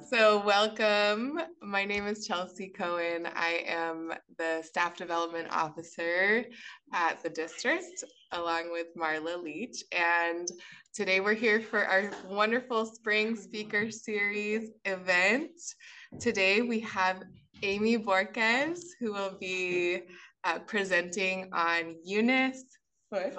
So welcome. My name is Chelsea Cohen. I am the Staff Development Officer at the district, along with Marla Leech. And today we're here for our wonderful Spring Speaker Series event. Today we have Amy Bohorquez, who will be presenting on Eunice Foote,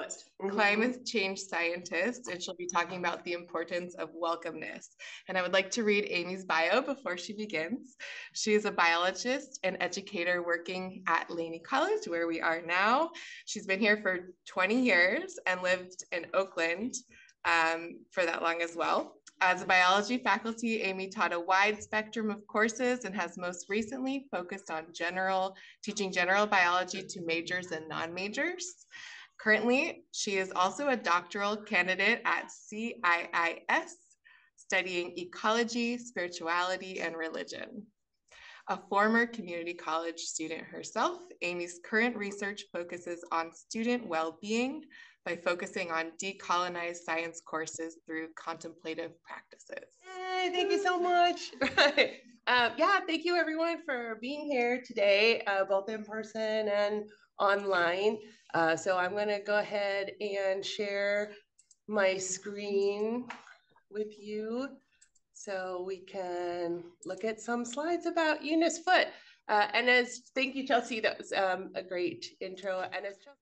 climate change scientist, and she'll be talking about the importance of welcomeness. And I would like to read Amy's bio before she begins. She is a biologist and educator working at Laney College, where we are now. She's been here for 20 years and lived in Oakland for that long as well. As a biology faculty, Amy taught a wide spectrum of courses and has most recently focused on teaching general biology to majors and non-majors. Currently, she is also a doctoral candidate at CIIS, studying ecology, spirituality, and religion. A former community college student herself, Amy's current research focuses on student well-being by focusing on decolonized science courses through contemplative practices. Hey, thank you so much. Yeah, thank you everyone for being here today, both in person and online. So I'm going to go ahead and share my screen with you so we can look at some slides about Eunice Foote. Thank you, Chelsea, that was a great intro.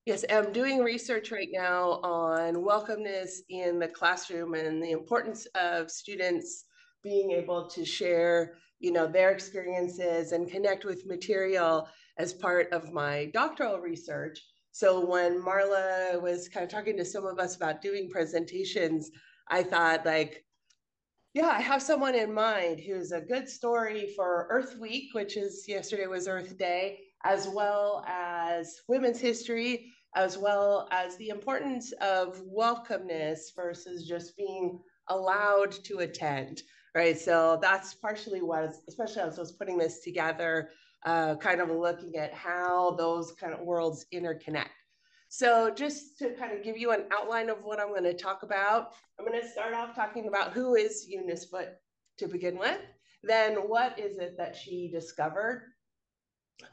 Yes, I'm doing research right now on welcomeness in the classroom and the importance of students being able to share, their experiences and connect with material as part of my doctoral research. So when Marla was kind of talking to some of us about doing presentations, I thought yeah, I have someone in mind who's a good story for Earth Week, which is yesterday was Earth Day, as well as women's history, as well as the importance of welcomeness versus just being allowed to attend, right? So that's partially especially as I was putting this together, kind of looking at how those kind of worlds interconnect. So just to kind of give you an outline of what I'm going to talk about, I'm going to start off talking about who is Eunice Foote to begin with, then what is it that she discovered,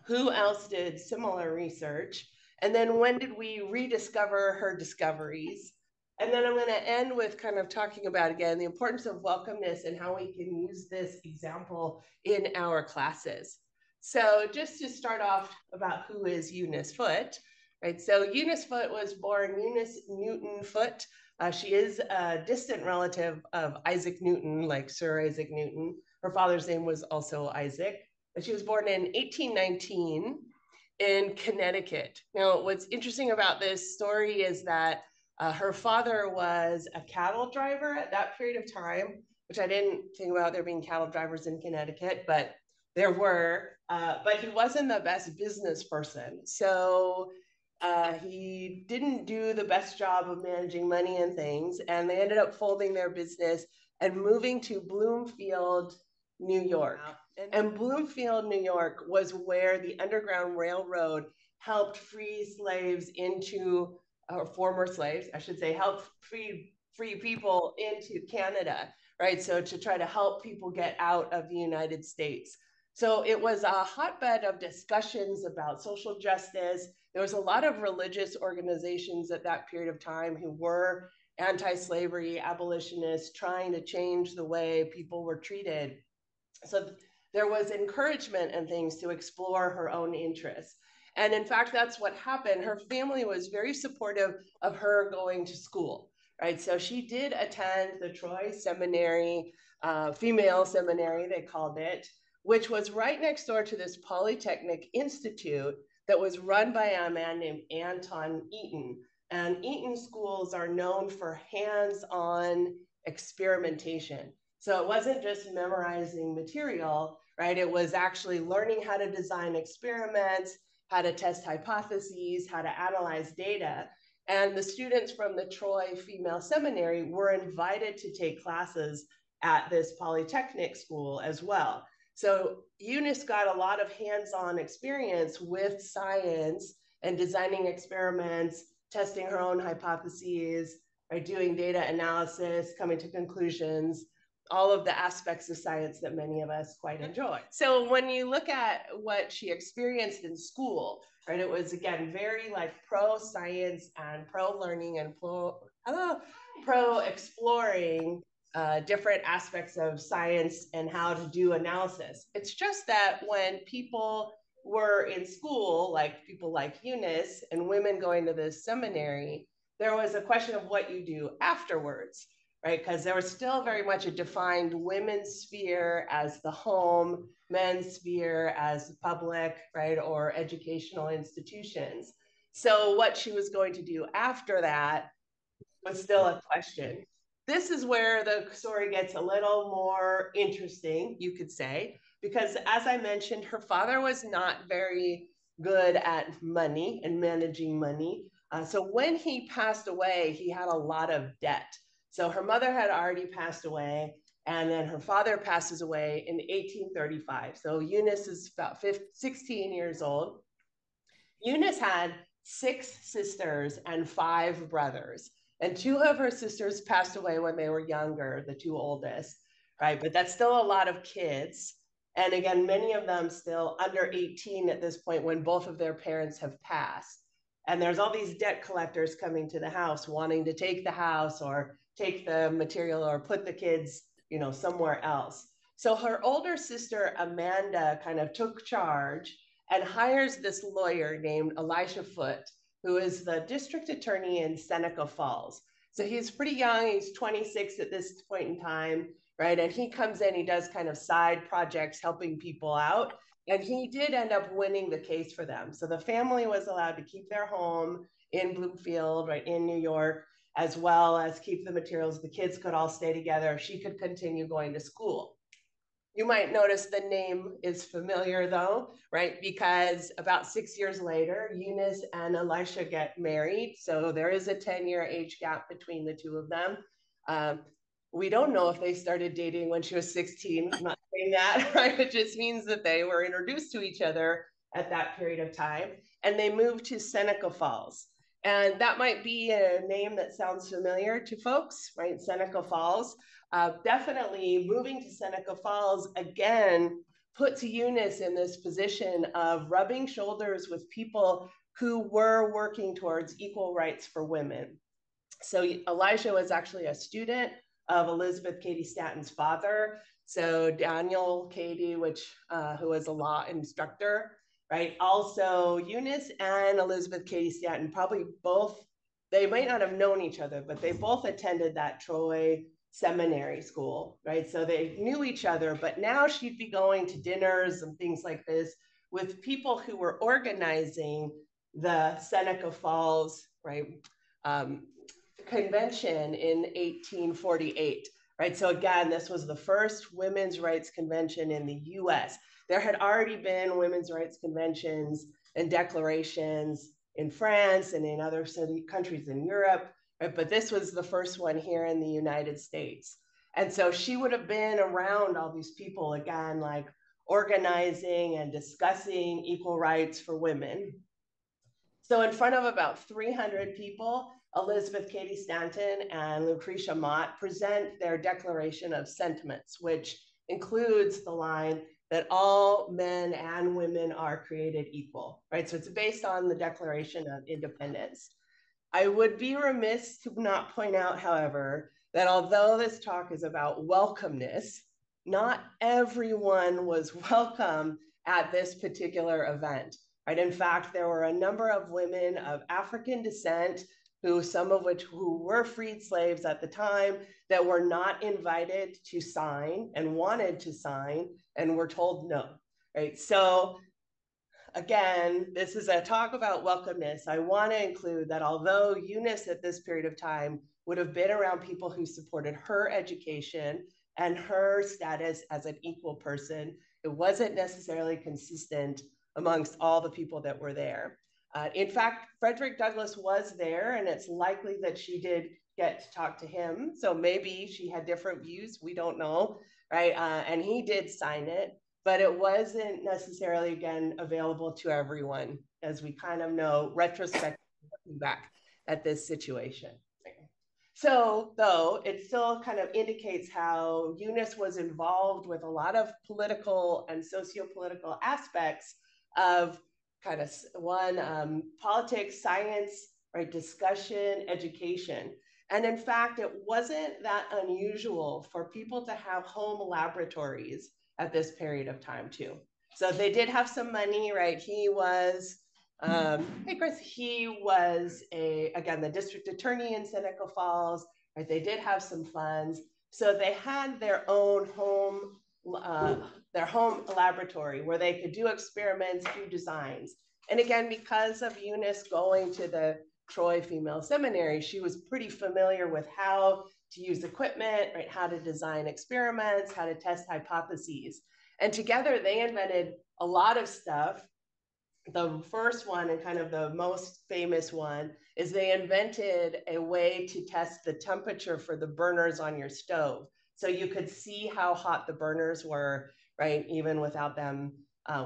who else did similar research, and then when did we rediscover her discoveries, and then I'm going to end with kind of talking about, again, the importance of welcomeness and how we can use this example in our classes. So just to start off about who is Eunice Foote. Right, so Eunice Foote was born Eunice Newton Foote. She is a distant relative of Isaac Newton, like Sir Isaac Newton. Her father's name was also Isaac. And she was born in 1819 in Connecticut. Now, what's interesting about this story is that her father was a cattle driver at that period of time, which I didn't think about there being cattle drivers in Connecticut, but there were. But he wasn't the best business person. So he didn't do the best job of managing money and things, and they ended up folding their business and moving to Bloomfield, New York. And Bloomfield, New York was where the Underground Railroad helped free slaves former slaves, I should say, helped free people into Canada, right? So to try to help people get out of the United States. So it was a hotbed of discussions about social justice. There was a lot of religious organizations at that period of time who were anti-slavery abolitionists trying to change the way people were treated. So there was encouragement and things to explore her own interests. And in fact, that's what happened. Her family was very supportive of her going to school, right? So she did attend the Troy Seminary, female seminary, they called it, which was right next door to this Polytechnic Institute that was run by a man named Anton Eaton. And Eaton schools are known for hands-on experimentation. So it wasn't just memorizing material, right? It was actually learning how to design experiments, how to test hypotheses, how to analyze data. And the students from the Troy Female Seminary were invited to take classes at this Polytechnic school as well. So Eunice got a lot of hands-on experience with science and designing experiments testing her own hypotheses, right, doing data analysis, coming to conclusions, all of the aspects of science that many of us quite enjoy. So when you look at what she experienced in school, right, it was, again, very like pro-science and pro-learning and pro-exploring different aspects of science and how to do analysis. It's just that when people were in school, like people like Eunice and women going to the seminary, there was a question of what you do afterwards, right? Because there was still very much a defined women's sphere as the home, men's sphere as public, right, or educational institutions. So what she was going to do after that was still a question. This is where the story gets a little more interesting, you could say, because as I mentioned, her father was not very good at money and managing money. So when he passed away, he had a lot of debt. So her mother had already passed away, and then her father passes away in 1835. So Eunice is about 16 years old. Eunice had 6 sisters and 5 brothers. And 2 of her sisters passed away when they were younger, the 2 oldest, right? But that's still a lot of kids. And again, many of them still under 18 at this point when both of their parents have passed. And there's all these debt collectors coming to the house wanting to take the house or take the material or put the kids, you know, somewhere else. So her older sister, Amanda, kind of took charge and hires this lawyer named Eunice Foote, who is the district attorney in Seneca Falls. So he's pretty young, he's 26 at this point in time, right? And he comes in, he does kind of side projects helping people out. And he did end up winning the case for them. So the family was allowed to keep their home in Bloomfield, right, in New York, as well as keep the materials. The kids could all stay together. She could continue going to school. You might notice the name is familiar though, right? Because about 6 years later, Eunice and Elisha get married. So there is a 10-year age gap between the 2 of them. We don't know if they started dating when she was 16. I'm not saying that, right? It just means that they were introduced to each other at that period of time. And they moved to Seneca Falls. And that might be a name that sounds familiar to folks, right? Seneca Falls. Definitely moving to Seneca Falls, again, puts Eunice in this position of rubbing shoulders with people who were working towards equal rights for women. So Elijah was actually a student of Elizabeth Cady Stanton's father. So Daniel Cady, who was a law instructor, right? Also Eunice and Elizabeth Cady Stanton probably both, they might not have known each other, but they both attended that Troy seminary school, right? So they knew each other, but now she'd be going to dinners and things like this with people who were organizing the Seneca Falls, right, convention in 1848, right? So again, this was the first women's rights convention in the US. There had already been women's rights conventions and declarations in France and in other countries in Europe, right? But this was the first one here in the United States. And so she would have been around all these people, again, like organizing and discussing equal rights for women. So in front of about 300 people, Elizabeth Cady Stanton and Lucretia Mott present their Declaration of Sentiments, which includes the line that all men and women are created equal, right? So it's based on the Declaration of Independence. I would be remiss to not point out, however, that although this talk is about welcomeness, not everyone was welcome at this particular event, right? In fact, there were a number of women of African descent some of which were freed slaves at the time, that were not invited to sign and wanted to sign and were told no, right? So again, this is a talk about welcomeness. I want to include that although Eunice at this period of time would have been around people who supported her education and her status as an equal person, it wasn't necessarily consistent amongst all the people that were there. In fact, Frederick Douglass was there, and it's likely that she did get to talk to him. So maybe she had different views, we don't know, right? And he did sign it, but it wasn't necessarily, again, available to everyone, as we kind of know, retrospectively looking back. at this situation. So, though, it still kind of indicates how Eunice was involved with a lot of political and socio-political aspects of kind of politics, science, right, discussion, education. And in fact, it wasn't that unusual for people to have home laboratories at this period of time too. So they did have some money, right? He was, hey Chris, he was again, the district attorney in Seneca Falls, right? They did have some funds. So they had their own home laboratory where they could do experiments, do designs. And again, because of Eunice going to the Troy Female Seminary, she was pretty familiar with how to use equipment, right? How to design experiments, how to test hypotheses. And together they invented a lot of stuff. The first one, and kind of the most famous one, is they invented a way to test the temperature for the burners on your stove. So you could see how hot the burners were, right? Even without them,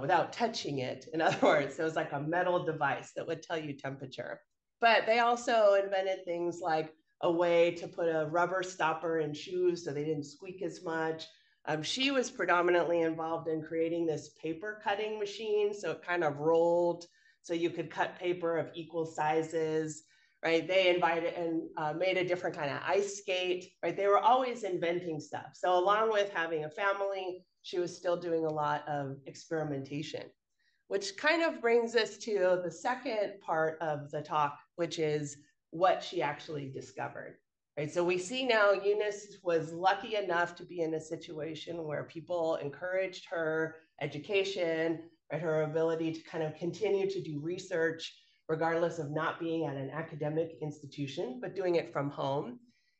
without touching it. In other words, it was like a metal device that would tell you temperature. But they also invented things like a way to put a rubber stopper in shoes so they didn't squeak as much. She was predominantly involved in creating this paper cutting machine. So it kind of rolled so you could cut paper of equal sizes, right? They invited and made a different kind of ice skate, right? They were always inventing stuff. So along with having a family, she was still doing a lot of experimentation, which kind of brings us to the second part of the talk, which is what she actually discovered. Right, so we see now Eunice was lucky enough to be in a situation where people encouraged her education, right, her ability to kind of continue to do research, regardless of not being at an academic institution, but doing it from home,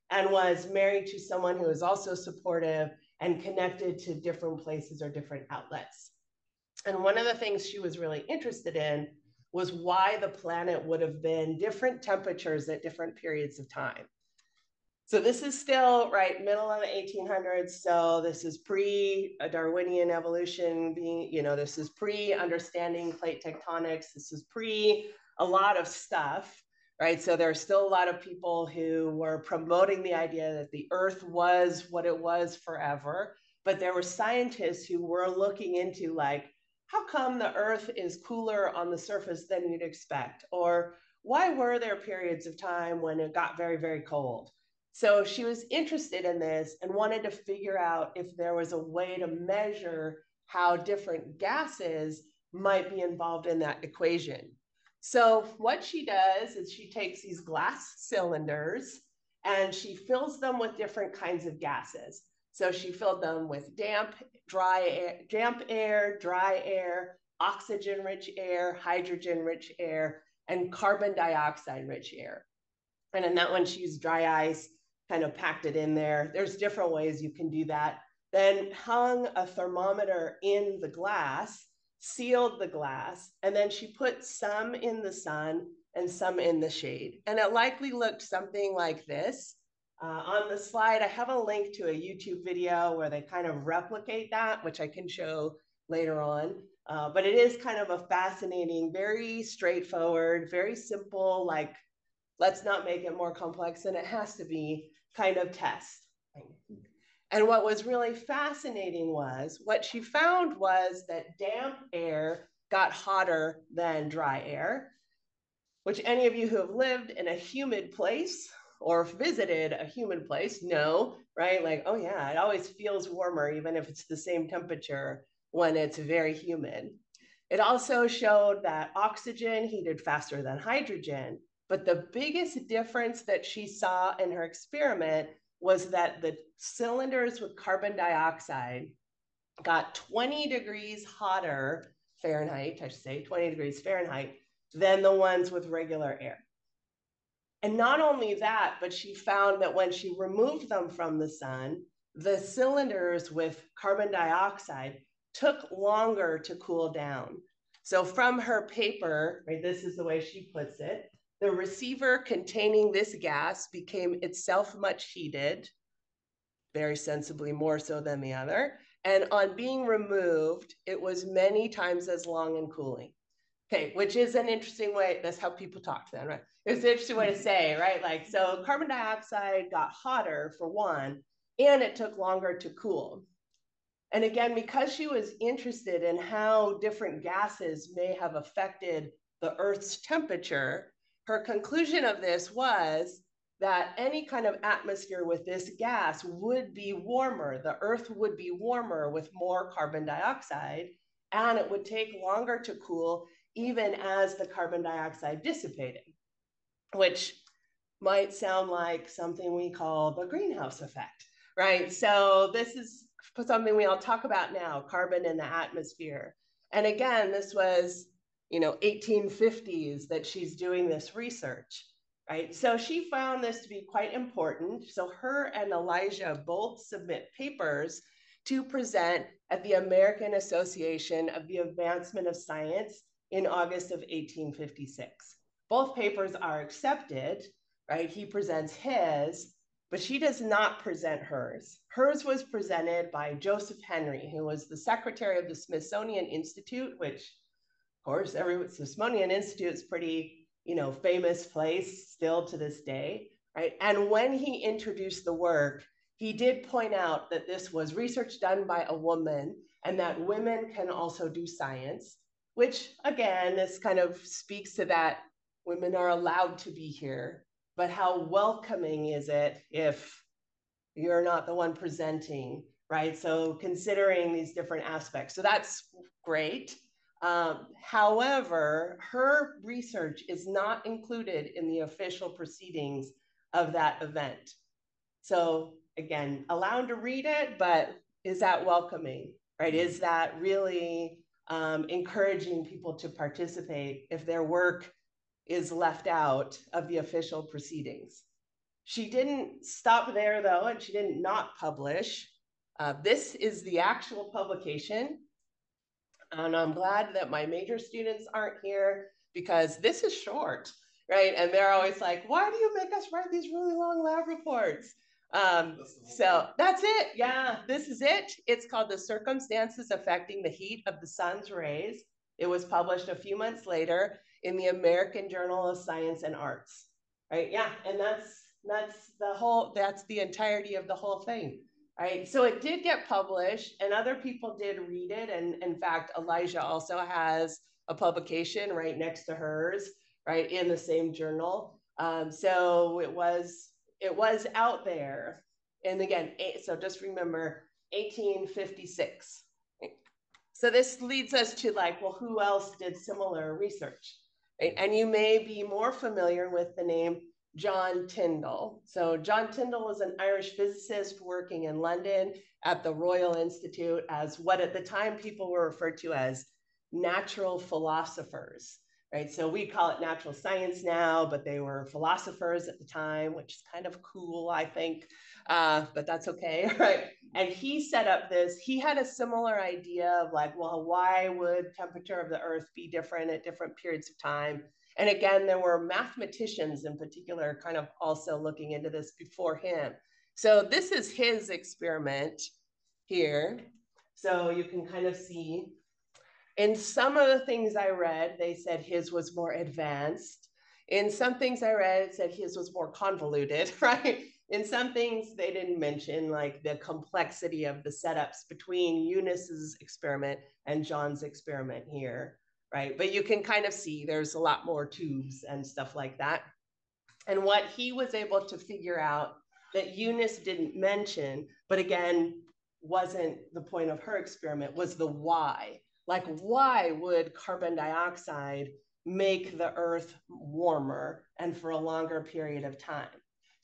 and was married to someone who was also supportive and connected to different places or different outlets. And one of the things she was really interested in was why the planet would have been different temperatures at different periods of time. So this is still, right, middle of the 1800s. So this is pre-Darwinian evolution being, this is pre-understanding plate tectonics. This is pre a lot of stuff, right? So there are still a lot of people who were promoting the idea that the Earth was what it was forever. But there were scientists who were looking into, like, how come the Earth is cooler on the surface than you'd expect? Or why were there periods of time when it got very, very cold? So she was interested in this and wanted to figure out if there was a way to measure how different gases might be involved in that equation. So what she does is she takes these glass cylinders and she fills them with different kinds of gases. So she filled them with damp air, dry air, oxygen-rich air, hydrogen-rich air, and carbon dioxide-rich air. And in that one, she used dry ice, kind of packed it in there. There's different ways you can do that. Then hung a thermometer in the glass, sealed the glass, and then she put some in the sun and some in the shade. And it likely looked something like this. On the slide, I have a link to a YouTube video where they kind of replicate that, which I can show later on. But it is kind of a fascinating, very straightforward, very simple, like, let's not make it more complex than it has to be kind of test. And what was really fascinating was, what she found was that damp air got hotter than dry air, which any of you who have lived in a humid place or visited a humid place know, right? Like, oh yeah, it always feels warmer, even if it's the same temperature when it's very humid. It also showed that oxygen heated faster than hydrogen, but the biggest difference that she saw in her experiment was that the cylinders with carbon dioxide got 20 degrees hotter Fahrenheit, I should say 20 degrees Fahrenheit, than the ones with regular air. And not only that, but she found that when she removed them from the sun, the cylinders with carbon dioxide took longer to cool down. So from her paper, right, this is the way she puts it, the receiver containing this gas became itself much heated, very sensibly more so than the other. And on being removed, it was many times as long in cooling. Okay, which is an interesting way, that's how people talk then, right? It's an interesting way to say, right? Like, so carbon dioxide got hotter for one, and it took longer to cool. And again, because she was interested in how different gases may have affected the Earth's temperature, her conclusion of this was that any kind of atmosphere with this gas would be warmer. The Earth would be warmer with more carbon dioxide, and it would take longer to cool even as the carbon dioxide dissipated, which might sound like something we call the greenhouse effect, right? So this is something we all talk about now, carbon in the atmosphere. And again, this was, 1850s that she's doing this research, right? So she found this to be quite important. So her and Elijah both submit papers to present at the American Association of the Advancement of Science in August of 1856. Both papers are accepted, right? He presents his, but she does not present hers. Hers was presented by Joseph Henry, who was the secretary of the Smithsonian Institute, which, of course, Smithsonian Institute is pretty, famous place still to this day, right? And when he introduced the work, he did point out that this was research done by a woman and that women can also do science, which again, this kind of speaks to that women are allowed to be here, but how welcoming is it if you're not the one presenting, right? So considering these different aspects. So that's great. However, her research is not included in the official proceedings of that event. So again, allowed to read it, but is that welcoming, right? Is that really encouraging people to participate if their work is left out of the official proceedings? She didn't stop there though, and she didn't not publish. This is the actual publication. And I'm glad that my major students aren't here because this is short, right? And they're always like, why do you make us write these really long lab reports? So that's it. Yeah, this is it. It's called The Circumstances Affecting the Heat of the Sun's Rays. It was published a few months later in the American Journal of Science and Arts, right? Yeah, and that's the entirety of the whole thing, right? So it did get published and other people did read it. And in fact, Elijah also has a publication right next to hers, right, in the same journal. So it was out there. And again, so just remember 1856. So this leads us to like, well, who else did similar research? Right? And you may be more familiar with the name John Tyndall. So John Tyndall was an Irish physicist working in London at the Royal Institute as what at the time people were referred to as natural philosophers, right? So we call it natural science now, but they were philosophers at the time, which is kind of cool, I think, but that's okay, right? And he set up this, he had a similar idea of like, well, why would temperature of the earth be different at different periods of time? And again, there were mathematicians in particular kind of also looking into this before him. So this is his experiment here. So you can kind of see in some of the things I read, they said his was more advanced. In some things I read, it said his was more convoluted, right? In some things they didn't mention like the complexity of the setups between Eunice's experiment and John's experiment here, right? But you can kind of see there's a lot more tubes and stuff like that. And what he was able to figure out that Eunice didn't mention, but again, wasn't the point of her experiment, was the why. Like, why would carbon dioxide make the earth warmer and for a longer period of time?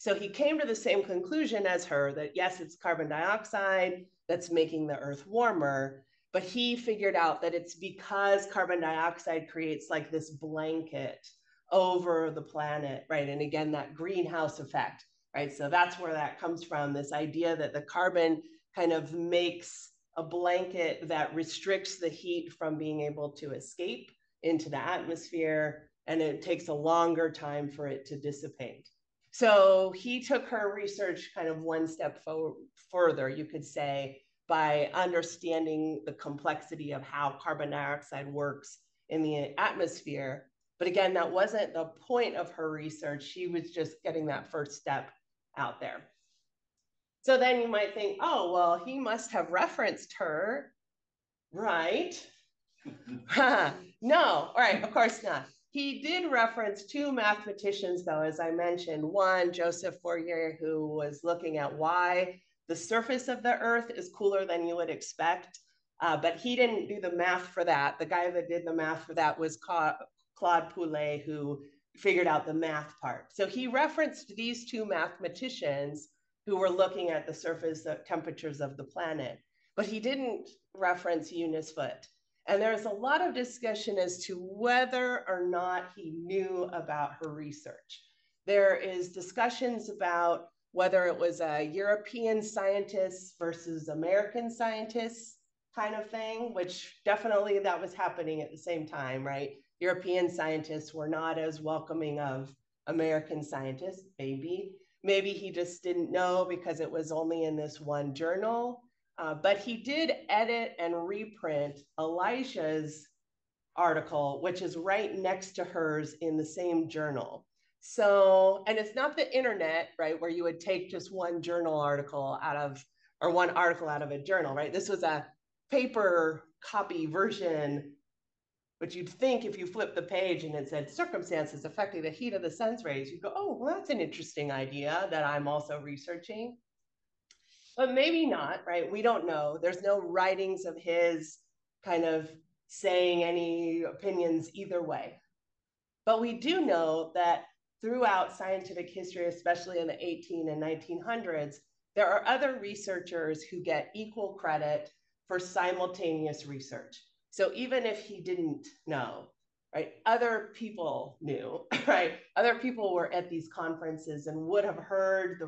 So he came to the same conclusion as her that yes, it's carbon dioxide that's making the earth warmer, but he figured out that it's because carbon dioxide creates like this blanket over the planet, right? And again, that greenhouse effect, right? So that's where that comes from, this idea that the carbon kind of makes a blanket that restricts the heat from being able to escape into the atmosphere, and it takes a longer time for it to dissipate. So he took her research kind of one step further, you could say, by understanding the complexity of how carbon dioxide works in the atmosphere. But again, that wasn't the point of her research. She was just getting that first step out there. So then you might think, oh, well, he must have referenced her, right? No, all right, of course not. He did reference two mathematicians, though, as I mentioned. One, Joseph Fourier, who was looking at why the surface of the Earth is cooler than you would expect, but he didn't do the math for that. The guy that did the math for that was Claude Pouillet, who figured out the math part. So he referenced these two mathematicians who were looking at the surface temperatures of the planet, but he didn't reference Eunice Foote. And there's a lot of discussion as to whether or not he knew about her research. There is discussions about whether it was a European scientist versus American scientists kind of thing, which definitely that was happening at the same time, right? European scientists were not as welcoming of American scientists, maybe. Maybe he just didn't know because it was only in this one journal. But he did edit and reprint Elijah's article, which is right next to hers in the same journal. So, and it's not the internet, right, where you would take just one journal article out of, or one article out of a journal, right? This was a paper copy version, which you'd think if you flip the page and it said circumstances affecting the heat of the sun's rays, you'd go, oh, well, that's an interesting idea that I'm also researching. But maybe not, right? We don't know. There's no writings of his kind of saying any opinions either way. But we do know that throughout scientific history, especially in the 18 and 1900s, there are other researchers who get equal credit for simultaneous research. So even if he didn't know, right, other people knew, right? Other people were at these conferences and would have heard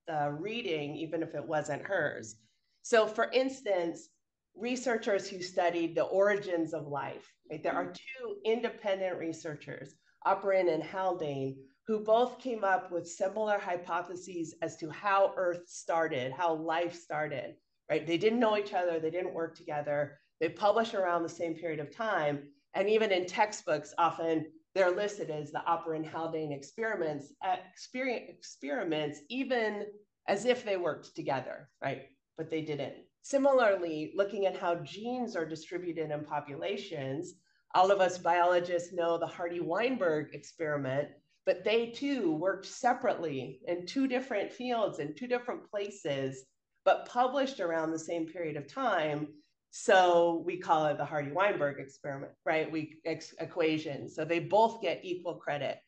the reading, even if it wasn't hers. So for instance, researchers who studied the origins of life, right? There are two independent researchers, Opperin and Haldane, who both came up with similar hypotheses as to how Earth started, how life started, right? They didn't know each other, they didn't work together, they published around the same period of time, and even in textbooks, often they're listed as the Opperin Haldane experiments, even as if they worked together, right? But they didn't. Similarly, looking at how genes are distributed in populations, all of us biologists know the Hardy-Weinberg experiment, but they too worked separately in two different fields in two different places, but published around the same period of time. So we call it the Hardy-Weinberg experiment, right? Equation. So they both get equal credit.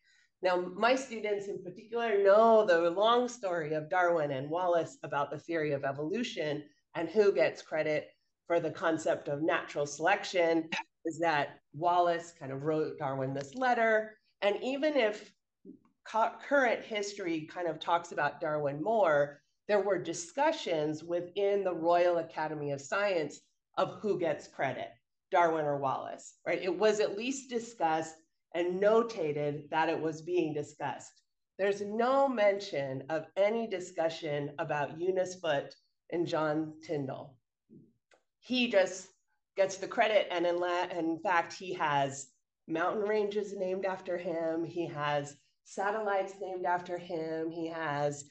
Now, my students in particular know the long story of Darwin and Wallace about the theory of evolution, and who gets credit for the concept of natural selection is that Wallace kind of wrote Darwin this letter. And even if current history kind of talks about Darwin more, there were discussions within the Royal Academy of Science of who gets credit, Darwin or Wallace, right? It was at least discussed and notated that it was being discussed. There's no mention of any discussion about Eunice Foote and John Tyndall. He just gets the credit, and in fact, he has mountain ranges named after him, he has satellites named after him, he has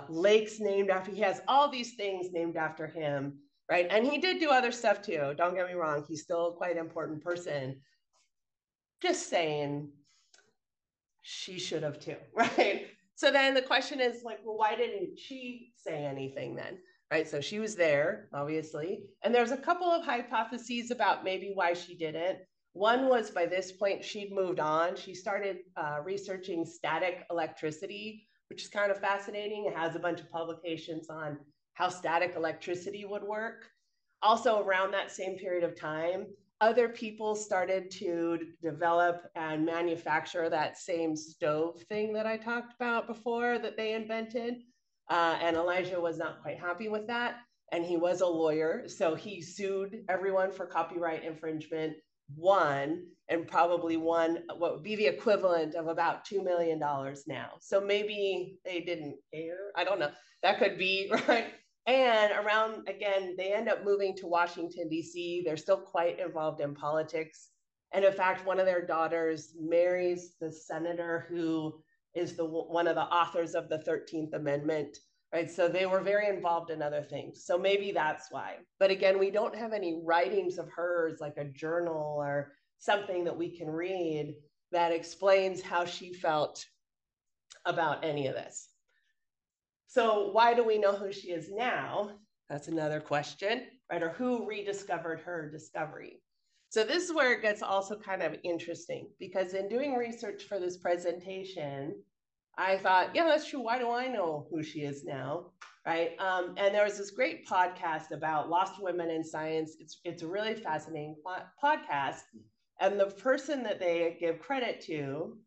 lakes named after, he has all these things named after him, right? And he did do other stuff too, don't get me wrong, he's still quite an important person. Just saying, she should have too, right? So then the question is like, well, why didn't she say anything then, right? So she was there, obviously. And there's a couple of hypotheses about maybe why she didn't. One was by this point, she'd moved on. She started researching static electricity, which is kind of fascinating. It has a bunch of publications on how static electricity would work. Also around that same period of time, other people started to develop and manufacture that same stove thing that I talked about before that they invented. And Elijah was not quite happy with that. And he was a lawyer. So he sued everyone for copyright infringement, won, and probably won what would be the equivalent of about $2 million now. So maybe they didn't care. I don't know. That could be, right? And around, again, they end up moving to Washington, D.C. They're still quite involved in politics. And in fact, one of their daughters marries the senator who is one of the authors of the 13th Amendment, right? So they were very involved in other things. So maybe that's why. But again, we don't have any writings of hers, like a journal or something that we can read that explains how she felt about any of this. So why do we know who she is now? That's another question, right? Or who rediscovered her discovery? So this is where it gets also kind of interesting, because in doing research for this presentation, I thought, yeah, that's true. Why do I know who she is now, right? And there was this great podcast about lost women in science. It's a really fascinating podcast. And the person that they give credit to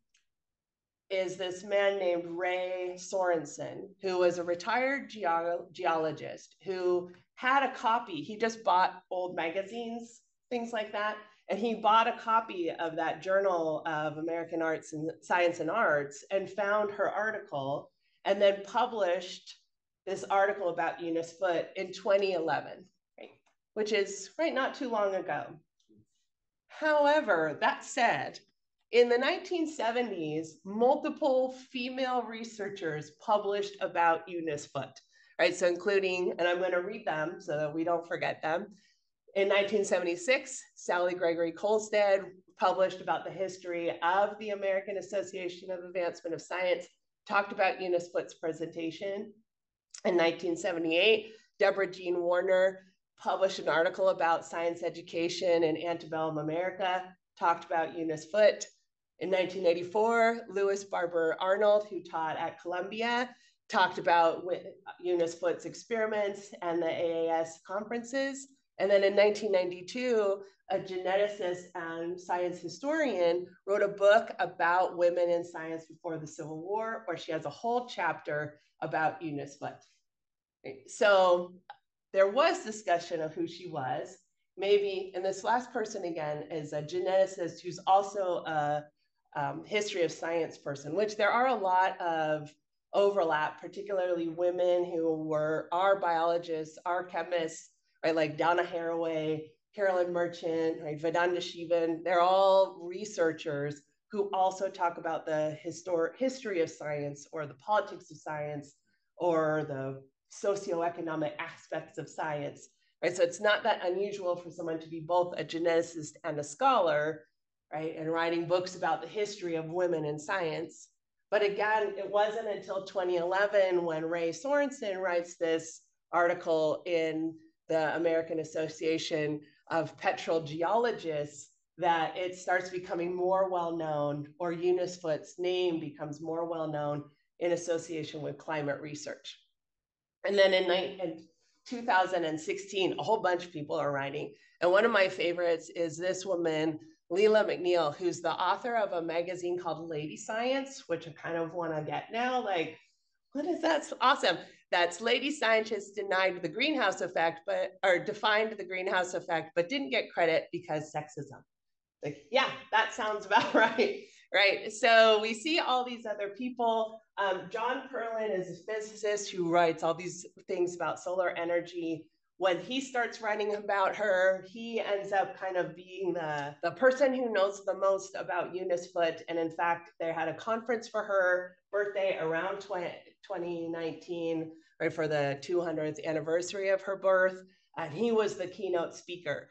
is this man named Ray Sorensen, who was a retired geologist who had a copy. He just bought old magazines, things like that. And he bought a copy of that Journal of American Arts and Science and Arts and found her article, and then published this article about Eunice Foote in 2011, right? Which is not too long ago. However, that said, in the 1970s, multiple female researchers published about Eunice Foote, right? So including, and I'm going to read them so that we don't forget them. In 1976, Sally Gregory Kolstad published about the history of the American Association of Advancement of Science, talked about Eunice Foote's presentation. In 1978, Deborah Jean Warner published an article about science education in antebellum America, talked about Eunice Foote. In 1984, Louis Barber Arnold, who taught at Columbia, talked about Eunice Foote's experiments and the AAS conferences. And then in 1992, a geneticist and science historian wrote a book about women in science before the Civil War, where she has a whole chapter about Eunice Foote. So there was discussion of who she was. Maybe, and this last person again is a geneticist who's also a history of science person, which there are a lot of overlap, particularly women who are biologists, are chemists, right? Like Donna Haraway, Carolyn Merchant, right? Vedanta Shivan. They're all researchers who also talk about the history of science, or the politics of science, or the socioeconomic aspects of science, right? So it's not that unusual for someone to be both a geneticist and a scholar, right? And writing books about the history of women in science. But again, it wasn't until 2011 when Ray Sorensen writes this article in the American Association of Petrogeologists that it starts becoming more well-known, or Eunice Foote's name becomes more well-known in association with climate research. And then in 2016, a whole bunch of people are writing. And one of my favorites is this woman, Leela McNeil, who's the author of a magazine called Lady Science, which I kind of want to get now. Like, what is that? Awesome. That's Lady Scientists defined the greenhouse effect, but didn't get credit because sexism. Like, yeah, that sounds about right. Right. So we see all these other people. John Perlin is a physicist who writes all these things about solar energy. When he starts writing about her, he ends up kind of being the person who knows the most about Eunice Foote. And in fact, they had a conference for her birthday around 2019, right, for the 200th anniversary of her birth. And he was the keynote speaker.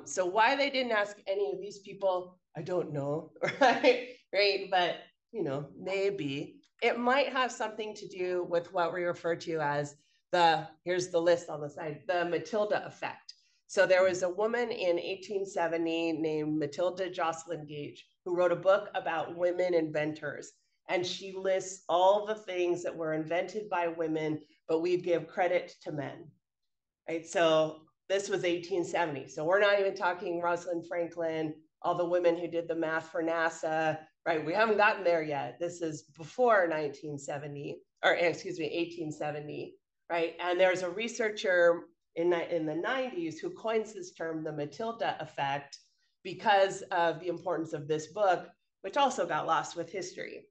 So why they didn't ask any of these people, I don't know, right? But, maybe. It might have something to do with what we refer to as here's the list on the side, the Matilda effect. So there was a woman in 1870 named Matilda Jocelyn Gage who wrote a book about women inventors. And she lists all the things that were invented by women, but we give credit to men, right? So this was 1870. So we're not even talking Rosalind Franklin, all the women who did the math for NASA, right? We haven't gotten there yet. This is before 1870, right? And there's a researcher in the 90s who coins this term, the Matilda effect, because of the importance of this book, which also got lost with history.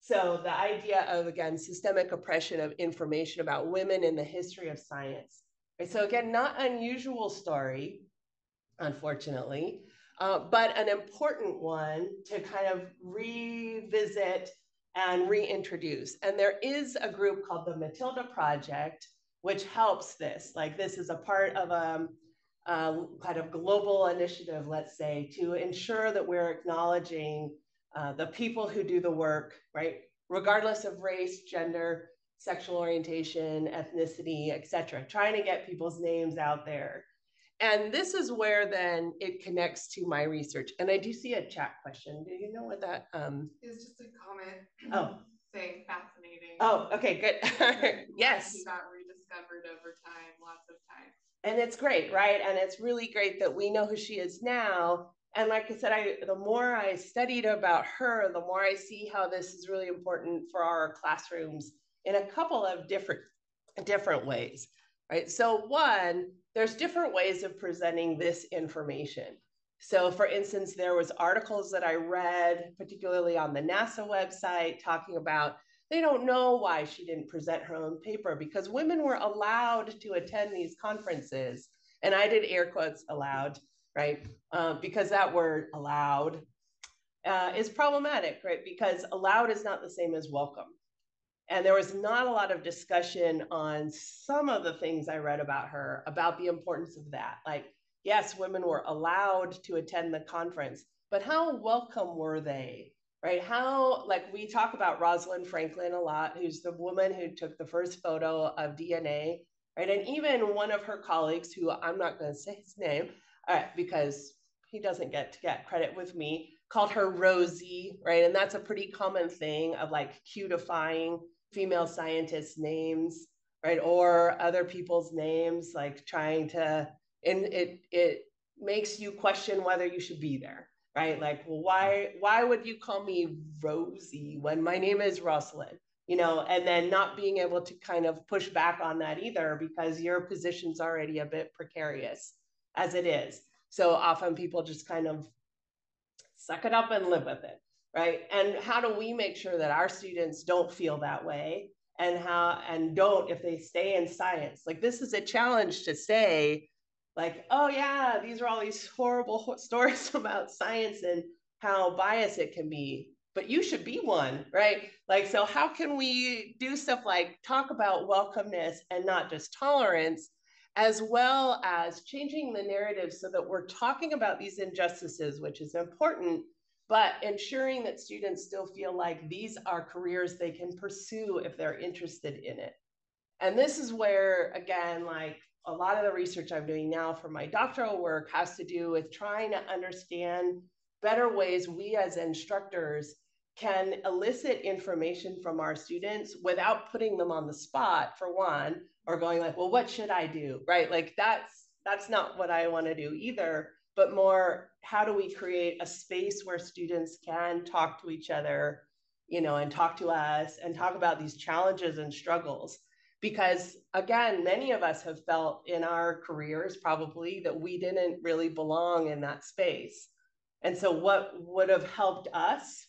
So the idea of, again, systemic oppression of information about women in the history of science. Right? So again, not unusual story, unfortunately. but an important one to kind of revisit and reintroduce. And there is a group called the Matilda Project, which helps this. Like, this is a part of a kind of global initiative, let's say, to ensure that we're acknowledging the people who do the work, right? Regardless of race, gender, sexual orientation, ethnicity, et cetera, trying to get people's names out there. And this is where then it connects to my research. And I do see a chat question. Do you know what that? It's just a comment. Oh. Saying fascinating. Oh, okay, good. Yes. She got rediscovered over time, lots of time. And it's great, right? And it's really great that we know who she is now. And like I said, the more I studied about her, the more I see how this is really important for our classrooms in a couple of different ways, right? So one, there's different ways of presenting this information. So for instance, there was articles that I read, particularly on the NASA website, talking about they don't know why she didn't present her own paper because women were allowed to attend these conferences. And I did air quotes allowed, right? Because that word allowed is problematic, right? Because allowed is not the same as welcome. And there was not a lot of discussion on some of the things I read about her, about the importance of that. Like, yes, women were allowed to attend the conference, but how welcome were they, right? How, like, we talk about Rosalind Franklin a lot, who's the woman who took the first photo of DNA, right? And even one of her colleagues, who I'm not going to say his name because he doesn't get to get credit with me, called her Rosie, right? And that's a pretty common thing of like cutifying female scientists' names, right? Or other people's names, like trying to, and it makes you question whether you should be there, right? Like, well, why would you call me Rosie when my name is Rosalind? You know, and then not being able to kind of push back on that either because your position's already a bit precarious as it is. So often people just kind of suck it up and live with it. Right. And how do we make sure that our students don't feel that way and don't if they stay in science? Like, this is a challenge to say, like, oh, yeah, these are all these horrible stories about science and how biased it can be. But you should be one. Right. Like, so how can we do stuff like talk about welcomeness and not just tolerance, as well as changing the narrative so that we're talking about these injustices, which is important, but ensuring that students still feel like these are careers they can pursue if they're interested in it. And this is where, again, like a lot of the research I'm doing now for my doctoral work has to do with trying to understand better ways we as instructors can elicit information from our students without putting them on the spot, for one, or going like, well, what should I do, right? Like that's not what I want to do either, but more, how do we create a space where students can talk to each other, you know, and talk to us and talk about these challenges and struggles? Because again, many of us have felt in our careers probably that we didn't really belong in that space. And so what would have helped us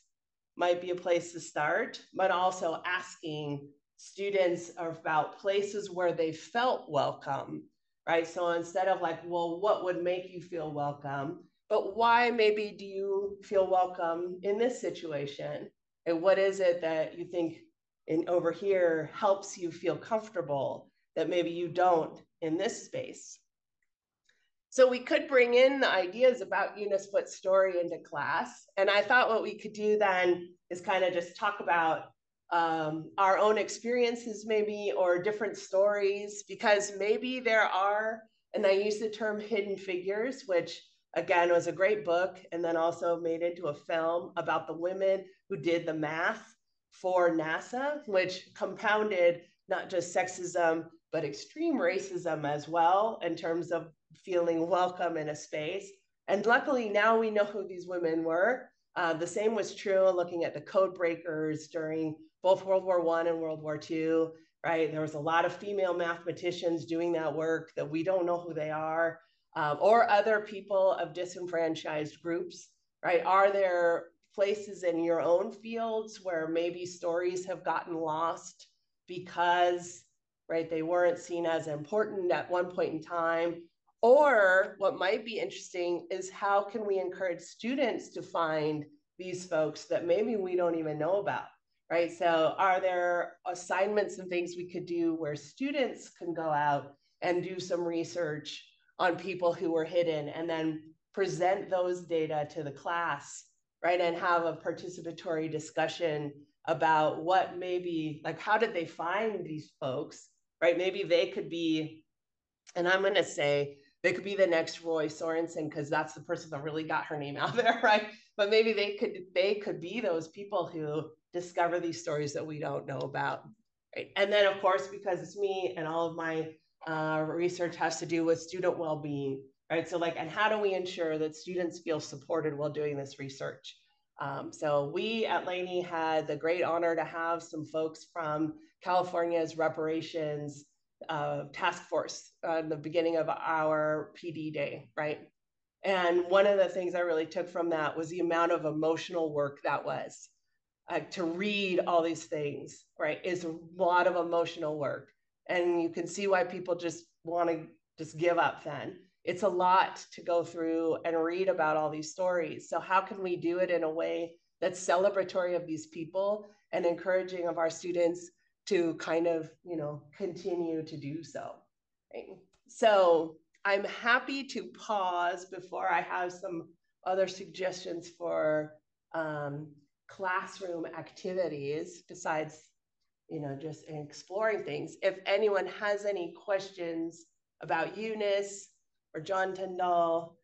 might be a place to start, but also asking students about places where they felt welcome, right? So instead of like, well, what would make you feel welcome? But why maybe do you feel welcome in this situation? And what is it that you think in over here helps you feel comfortable that maybe you don't in this space? So we could bring in the ideas about Eunice Foote's story into class. And I thought what we could do then is kind of just talk about our own experiences maybe, or different stories, because maybe there are, and I use the term hidden figures, which again was a great book and then also made into a film about the women who did the math for NASA, which compounded not just sexism, but extreme racism as well in terms of feeling welcome in a space. And luckily now we know who these women were. The same was true looking at the code breakers during both World War I and World War II, right? There was a lot of female mathematicians doing that work that we don't know who they are, or other people of disenfranchised groups, right? Are there places in your own fields where maybe stories have gotten lost because, right, they weren't seen as important at one point in time? Or what might be interesting is how can we encourage students to find these folks that maybe we don't even know about, right? So are there assignments and things we could do where students can go out and do some research on people who were hidden and then present those data to the class, right? And have a participatory discussion about what maybe, like, how did they find these folks, right? Maybe they could be, and I'm going to say, they could be the next Roy Sorensen because that's the person that really got her name out there, right? But maybe they could be those people who discover these stories that we don't know about, right? And then, of course, because it's me and all of my research has to do with student well-being, right? So like, and how do we ensure that students feel supported while doing this research? So we at Laney had the great honor to have some folks from California's reparations task force in the beginning of our PD day, right? And one of the things I really took from that was the amount of emotional work that was. To read all these things, right, is a lot of emotional work. And you can see why people just want to just give up then. It's a lot to go through and read about all these stories. So how can we do it in a way that's celebratory of these people and encouraging of our students to kind of, you know, continue to do so, right? So I'm happy to pause before I have some other suggestions for classroom activities besides, you know, just exploring things. If anyone has any questions about Eunice or John Tyndall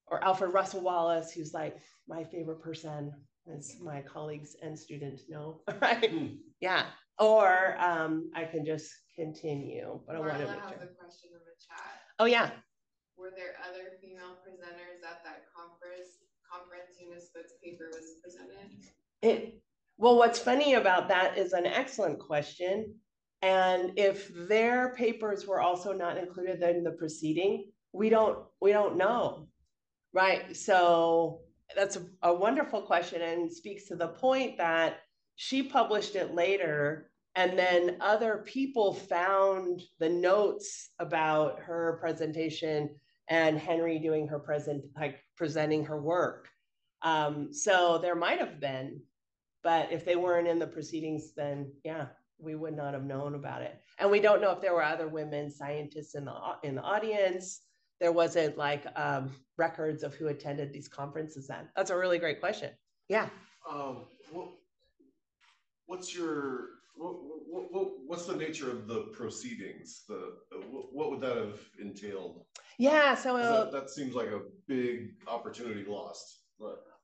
or Alfred Russel Wallace, who's like my favorite person, as my colleagues and students know, right? Yeah. Or I can just continue, but Marla I want to make has sure. a question in the chat. Oh yeah. Were there other female presenters at that conference Eunice Foote's paper was presented? Well, what's funny about that is an excellent question. And if their papers were also not included in the proceeding, we don't know, right? So that's a wonderful question and speaks to the point that she published it later, and then other people found the notes about her presentation and Henry doing her presenting her work. So there might have been, but if they weren't in the proceedings, then yeah, we would not have known about it. And we don't know if there were other women scientists in the audience. There wasn't like records of who attended these conferences then. That's a really great question. Yeah. What's the nature of the proceedings? What would that have entailed? Yeah, so that seems like a big opportunity lost.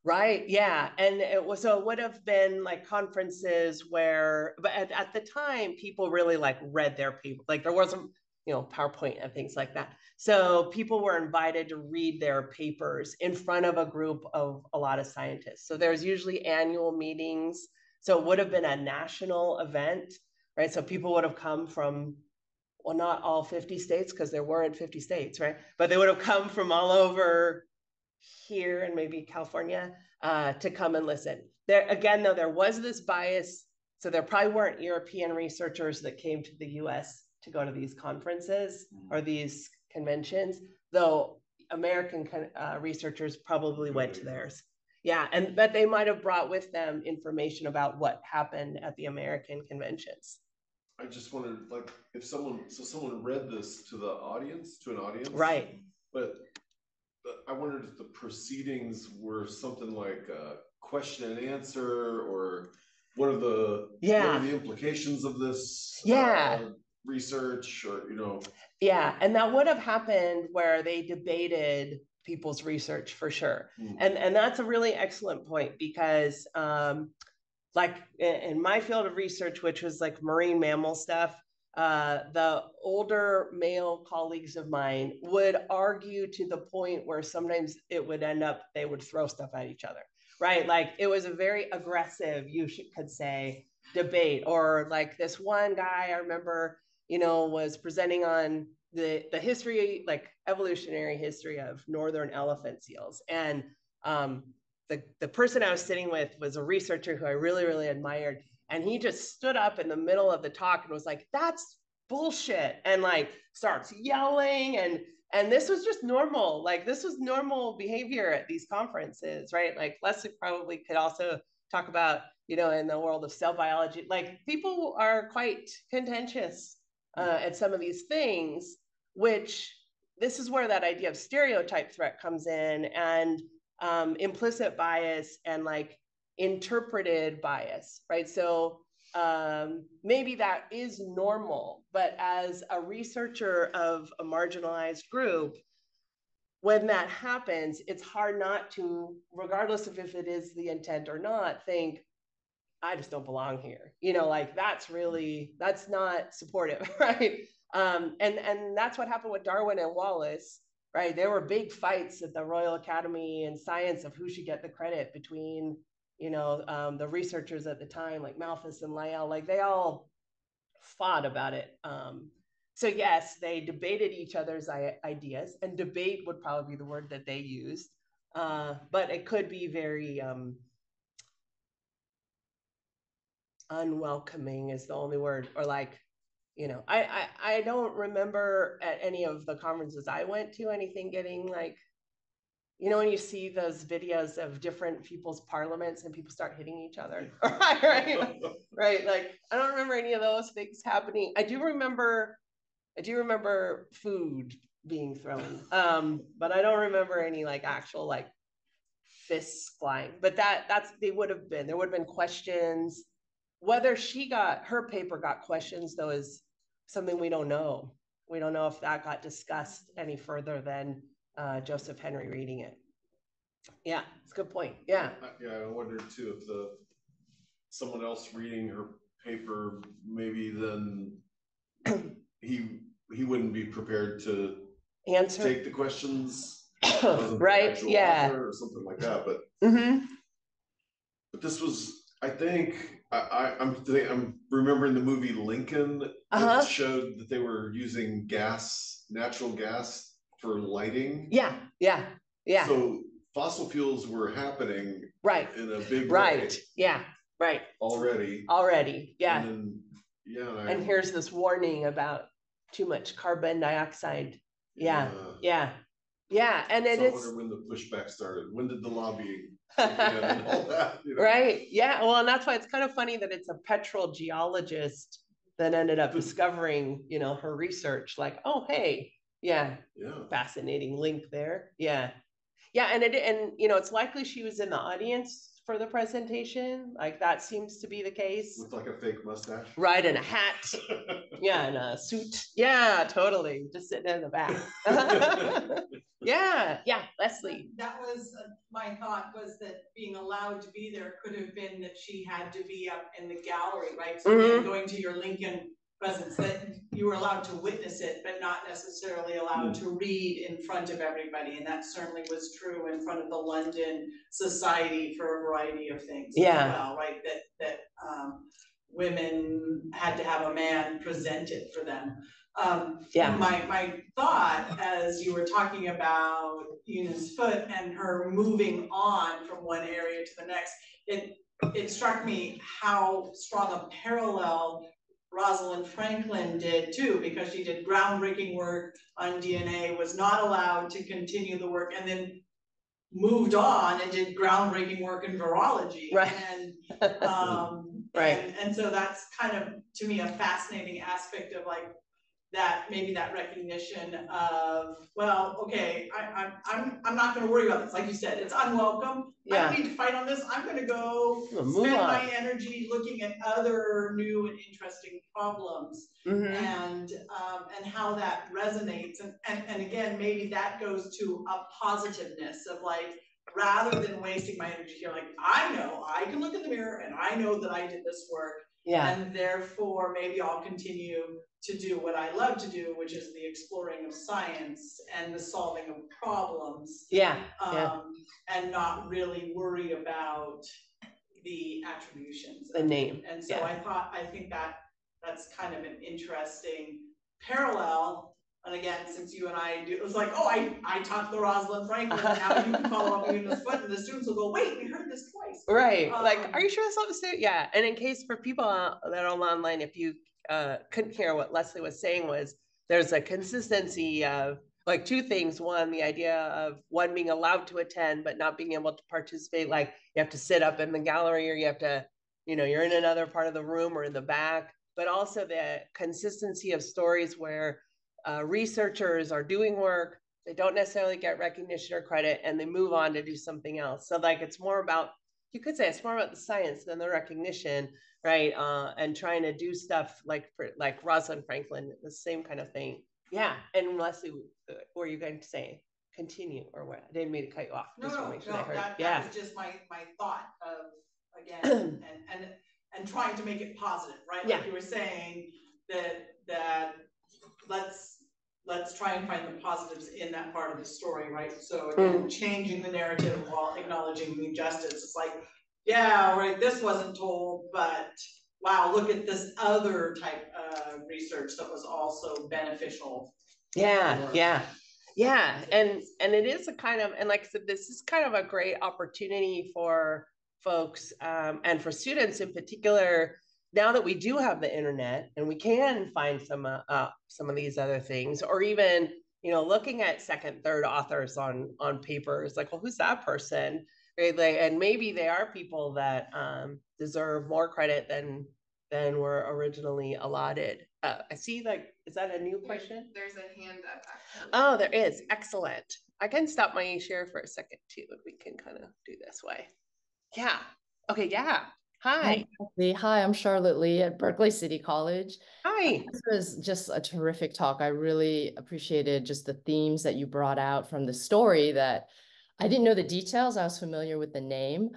Right. Yeah. And it would have been like conferences where, but at the time, people really like read their paper. Like there wasn't, you know, PowerPoint and things like that. So people were invited to read their papers in front of a group of a lot of scientists. So there's usually annual meetings. So it would have been a national event, right? So people would have come from, well, not all 50 states because there weren't 50 states, right? But they would have come from all over here and maybe California to come and listen. There again, though, there was this bias. So there probably weren't European researchers that came to the US to go to these conferences or these conventions, though American researchers probably went to theirs. Yeah, but they might have brought with them information about what happened at the American conventions. I just wondered, like, if someone read this to an audience, right? But I wondered if the proceedings were something like a question and answer, or what are the implications of this research, or, you know. Yeah, and that would have happened where they debated people's research for sure. And that's a really excellent point because like in my field of research, which was like marine mammal stuff, the older male colleagues of mine would argue to the point where sometimes it would end up, they would throw stuff at each other, right? Like it was a very aggressive, could say, debate. Or like this one guy I remember, you know, was presenting on the history, like evolutionary history of northern elephant seals. And the person I was sitting with was a researcher who I really, really admired. And he just stood up in the middle of the talk and was like, that's bullshit, and like starts yelling, and this was just normal. Like this was normal behavior at these conferences, right? Like Leslie probably could also talk about, you know, in the world of cell biology, like people are quite contentious at some of these things, which this is where that idea of stereotype threat comes in, and implicit bias and like interpreted bias, right? So maybe that is normal, but as a researcher of a marginalized group, when that happens, it's hard not to, regardless of if it is the intent or not, think, I just don't belong here. You know, like that's not supportive, right? And that's what happened with Darwin and Wallace, right? There were big fights at the Royal Academy in science of who should get the credit between, you know, the researchers at the time, like Malthus and Lyell, like they all fought about it. So yes, they debated each other's ideas, and debate would probably be the word that they used, but it could be very unwelcoming is the only word, or like, you know, I don't remember at any of the conferences I went to anything getting like, you know, when you see those videos of different people's parliaments and people start hitting each other, right? Like, I don't remember any of those things happening. I do remember food being thrown, but I don't remember any like actual like fists flying. But there would have been questions. Whether her paper got questions though is something we don't know. We don't know if that got discussed any further than Joseph Henry reading it. Yeah, it's a good point. Yeah. Yeah, I wondered too if someone else reading her paper, maybe then he wouldn't be prepared to answer, take the questions, right? Yeah, or something like that. But but this was, I think, I'm remembering the movie Lincoln. It showed that they were using natural gas for lighting. Yeah. So fossil fuels were happening in a big way. way. Yeah. Right. Already. Yeah. And then, and here's this warning about too much carbon dioxide. Yeah. And I wonder when the pushback started. When did the lobbying and all that? You know? Right. Yeah. Well, and that's why it's kind of funny that it's a petrol geologist that ended up discovering, you know, her research. Like, oh, hey, fascinating link there. Yeah. And you know, it's likely she was in the audience for the presentation. Like that seems to be the case. With like a fake mustache. Right, and a hat. And a suit. Yeah, totally. Just sitting in the back. Yeah, Leslie. That was my thought, was that being allowed to be there could have been that she had to be up in the gallery, right? So again, going to your Lincoln presence, that you were allowed to witness it, but not necessarily allowed to read in front of everybody. And that certainly was true in front of the London Society for a variety of things as well, right? That women had to have a man present it for them. My thought, as you were talking about Eunice Foote and her moving on from one area to the next, it struck me how strong a parallel Rosalind Franklin did too, because she did groundbreaking work on DNA, was not allowed to continue the work, and then moved on and did groundbreaking work in virology. Right. And so that's kind of, to me, a fascinating aspect of like that, maybe that recognition of, well, okay, I'm not going to worry about this. Like you said, it's unwelcome. I don't need to fight on this. I'm going to go spend my energy looking at other new and interesting problems, and how that resonates. And again, maybe that goes to a positiveness of like, rather than wasting my energy here, like, I know I can look in the mirror and I know that I did this work. And therefore maybe I'll continue to do what I love to do, which is the exploring of science and the solving of problems. And not really worry about the attributions. The name. And so I think that's kind of an interesting parallel. And again, since you and I do, it was like, oh, I taught the Rosalind Franklin, and now you can follow up with Eunice Foote, and the students will go, wait, we heard this twice. Right. Like, are you sure that's not the same? Yeah. And in case for people that are online, if you couldn't hear what Leslie was saying was there's a consistency of like two things. One, the idea of one being allowed to attend, but not being able to participate. Like you have to sit up in the gallery or you have to, you're in another part of the room or in the back, but also the consistency of stories where researchers are doing work, they don't necessarily get recognition or credit, and they move on to do something else. So like, it's more about, you could say it's more about the science than the recognition, right? And trying to do stuff like Rosalind Franklin, the same kind of thing. Yeah, and Leslie, what were you going to say? Continue or what? I didn't mean to cut you off. No, that was just my thought of, again, and trying to make it positive, right? Like you were saying that let's try and find the positives in that part of the story, right? So again, changing the narrative while acknowledging the injustice. It's like, yeah, right, this wasn't told, but wow, look at this other type of research that was also beneficial. Yeah. And it is a kind of, and like I said, this is kind of a great opportunity for folks and for students in particular, now that we do have the internet and we can find some of these other things, or even, looking at second, third authors on papers, like, well, who's that person? Right? Like, and maybe they are people that deserve more credit than were originally allotted. I see, like, is that a new question? There's a hand up, actually. Oh, there is. Excellent. I can stop my share for a second too, and we can kind of do this way. Yeah. Okay. Yeah. Hi. Hi, I'm Charlotte Lee at Berkeley City College. Hi. This was just a terrific talk. I really appreciated just the themes that you brought out from the story that I didn't know the details. I was familiar with the name.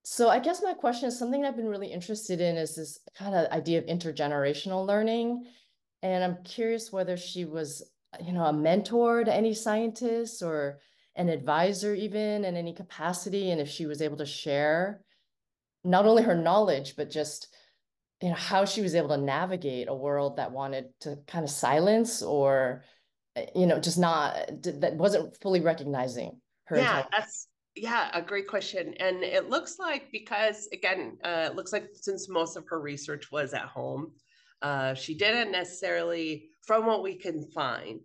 So I guess my question is something I've been really interested in is this kind of idea of intergenerational learning. And I'm curious whether she was, a mentor to any scientists or an advisor even in any capacity. And if she was able to share not only her knowledge, but just, how she was able to navigate a world that wanted to kind of silence or, just that wasn't fully recognizing her. Yeah, a great question. And it looks like, because again, it looks like since most of her research was at home, she didn't necessarily, from what we can find,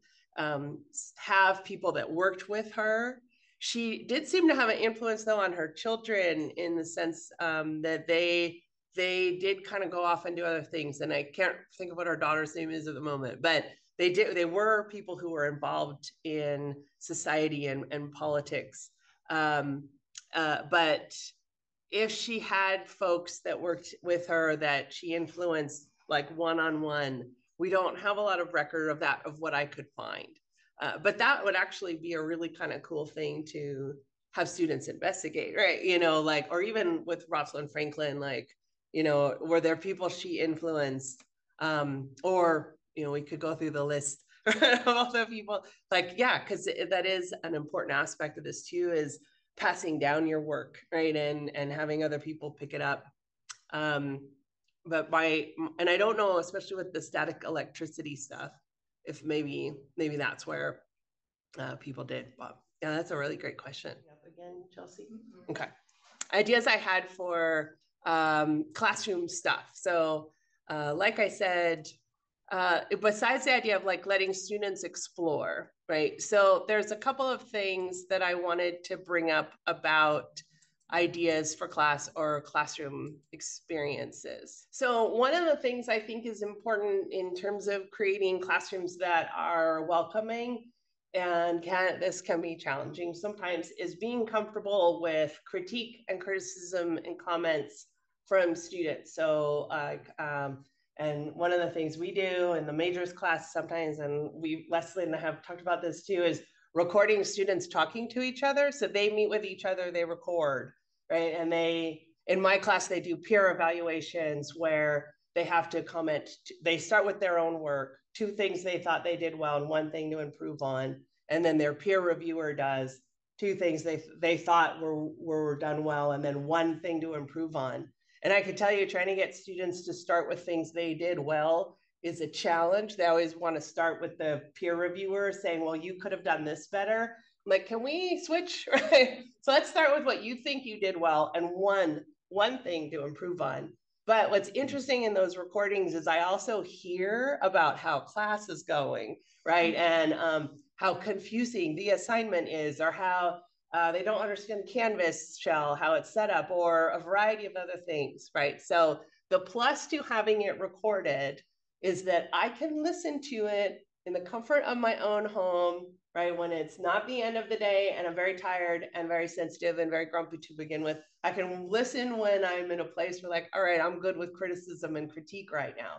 have people that worked with her. She did seem to have an influence though on her children in the sense that they did kind of go off and do other things. And I can't think of what her daughter's name is at the moment, but they were people who were involved in society and politics. But if she had folks that worked with her that she influenced like one-on-one, we don't have a lot of record of that, of what I could find. But that would actually be a really kind of cool thing to have students investigate, right? Like, or even with Rosalind Franklin, like, were there people she influenced? Or, we could go through the list of all the people, like, yeah, because that is an important aspect of this too, is passing down your work, right? And having other people pick it up. But and I don't know, especially with the static electricity stuff, if maybe that's where people did. But yeah, that's a really great question. Again, Chelsea. Okay. Ideas I had for classroom stuff. So like I said, besides the idea of like letting students explore, right? So there's a couple of things that I wanted to bring up about ideas for class or classroom experiences. So one of the things I think is important in terms of creating classrooms that are welcoming, and this can be challenging sometimes, is being comfortable with critique and criticism and comments from students. So and one of the things we do in the majors class sometimes, and Leslie and I have talked about this too, is recording students talking to each other. So they meet with each other, they record, right? And in my class, they do peer evaluations where they have to comment. They start with their own work, 2 things they thought they did well and 1 thing to improve on. And then their peer reviewer does 2 things they thought were done well and then 1 thing to improve on. And I can tell you, trying to get students to start with things they did well is a challenge. They always want to start with the peer reviewer saying, well, you could have done this better. I'm like, can we switch? Right? So let's start with what you think you did well and one thing to improve on. But what's interesting in those recordings is I also hear about how class is going, right? And how confusing the assignment is, or how they don't understand Canvas shell, how it's set up, or a variety of other things, right? So the plus to having it recorded is that I can listen to it in the comfort of my own home, right? When it's not the end of the day and I'm very tired and very sensitive and very grumpy to begin with, I can listen when I'm in a place where like, all right, I'm good with criticism and critique right now,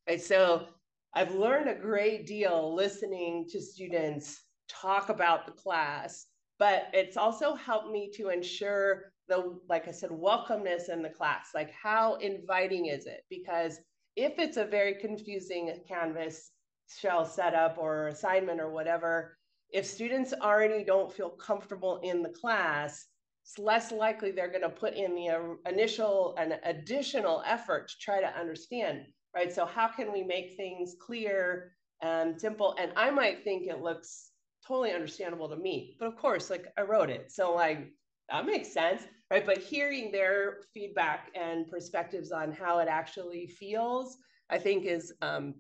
right? So I've learned a great deal listening to students talk about the class, but it's also helped me to ensure the, like I said, welcomeness in the class. Like, how inviting is it? Because if it's a very confusing Canvas shell setup or assignment or whatever, if students already don't feel comfortable in the class, it's less likely they're going to put in the initial and additional effort to try to understand, right? So how can we make things clear and simple? And I might think it looks totally understandable to me, but of course, like, I wrote it, so like, that makes sense, right? But hearing their feedback and perspectives on how it actually feels, I think is a